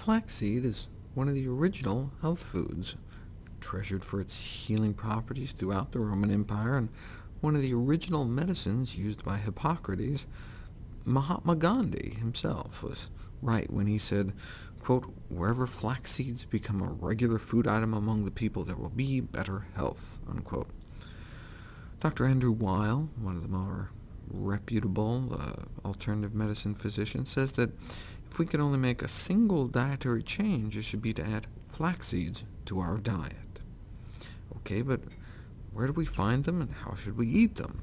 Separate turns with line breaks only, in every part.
Flaxseed is one of the original health foods, treasured for its healing properties throughout the Roman Empire, and one of the original medicines used by Hippocrates. Mahatma Gandhi himself was right when he said, quote, "Wherever flax seeds become a regular food item among the people, there will be better health," unquote. Dr. Andrew Weil, one of the more reputable alternative medicine physicians, says that if we could only make a single dietary change, it should be to add flax seeds to our diet. OK, but where do we find them, and how should we eat them?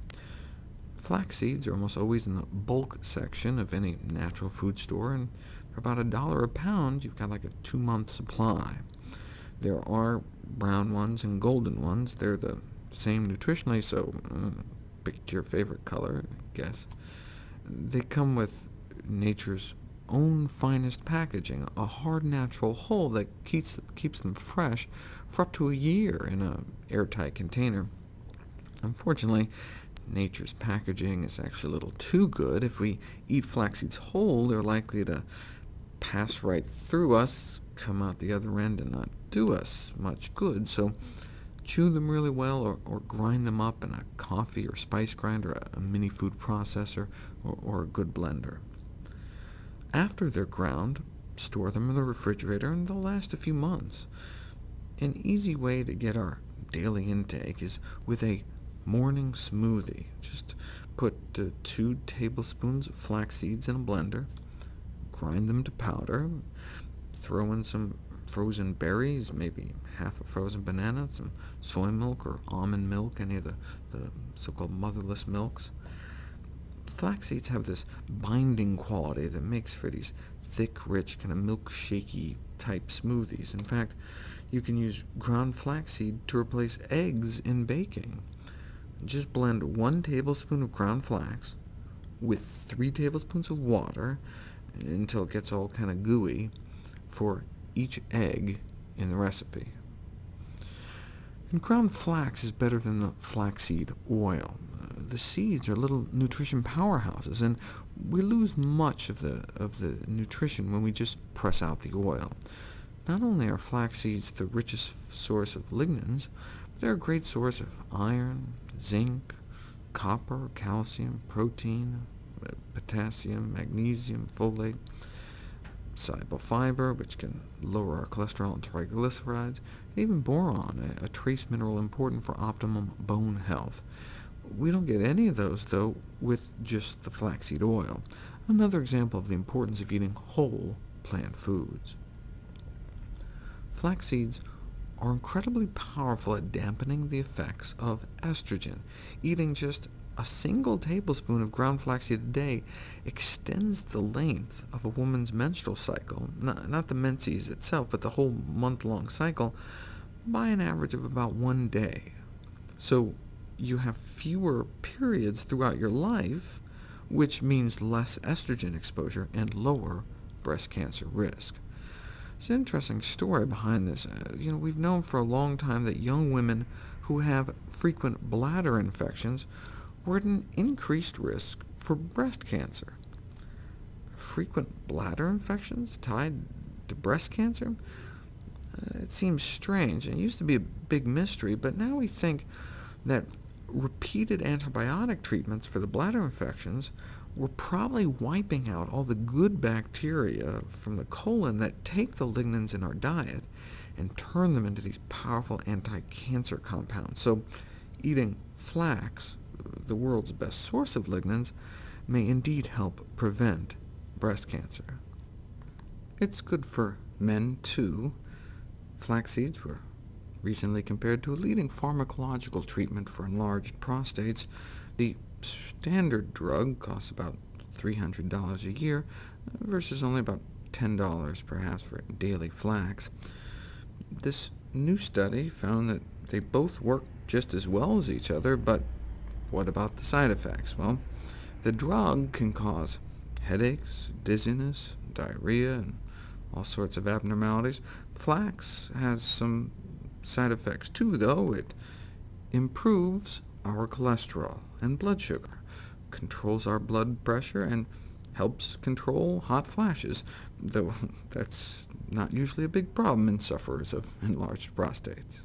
Flax seeds are almost always in the bulk section of any natural food store, and for about $1 a pound, you've got like a 2-month supply. There are brown ones and golden ones. They're the same nutritionally, so pick your favorite color, I guess. They come with nature's own finest packaging, a hard natural hull that keeps them fresh for up to a year in an airtight container. Unfortunately, nature's packaging is actually a little too good. If we eat flax seeds whole, they're likely to pass right through us, come out the other end, and not do us much good. So chew them really well, or grind them up in a coffee or spice grinder, a mini food processor, or a good blender. After they're ground, store them in the refrigerator, and they'll last a few months. An easy way to get our daily intake is with a morning smoothie. Just put 2 tablespoons of flax seeds in a blender, grind them to powder, throw in some frozen berries, maybe half a frozen banana, some soy milk or almond milk, any of the so-called motherless milks. Flax seeds have this binding quality that makes for these thick, rich, kind of milkshakey type smoothies. In fact, you can use ground flaxseed to replace eggs in baking. Just blend 1 tablespoon of ground flax with 3 tablespoons of water until it gets all kind of gooey for each egg in the recipe. And ground flax is better than the flaxseed oil. The seeds are little nutrition powerhouses, and we lose much of the nutrition when we just press out the oil. Not only are flax seeds the richest source of lignans, but they're a great source of iron, zinc, copper, calcium, protein, potassium, magnesium, folate, soluble fiber, which can lower our cholesterol and triglycerides, and even boron, a trace mineral important for optimum bone health. We don't get any of those, though, with just the flaxseed oil. Another example of the importance of eating whole plant foods. Flax seeds are incredibly powerful at dampening the effects of estrogen. Eating just a single tablespoon of ground flaxseed a day extends the length of a woman's menstrual cycle, not the menses itself, but the whole month-long cycle, by an average of about 1 day. So you have fewer periods throughout your life, which means less estrogen exposure and lower breast cancer risk. There's an interesting story behind this. We've known for a long time that young women who have frequent bladder infections were at an increased risk for breast cancer. Frequent bladder infections tied to breast cancer? It seems strange, and it used to be a big mystery, but now we think that repeated antibiotic treatments for the bladder infections were probably wiping out all the good bacteria from the colon that take the lignans in our diet and turn them into these powerful anti-cancer compounds. So eating flax, the world's best source of lignans, may indeed help prevent breast cancer. It's good for men, too. Flax seeds were recently compared to a leading pharmacological treatment for enlarged prostates. The standard drug costs about $300 a year, versus only about $10 perhaps for daily flax. This new study found that they both work just as well as each other, but what about the side effects? Well, the drug can cause headaches, dizziness, diarrhea, and all sorts of abnormalities. Flax has some side effects too, though. It improves our cholesterol and blood sugar, controls our blood pressure, and helps control hot flashes, though that's not usually a big problem in sufferers of enlarged prostates.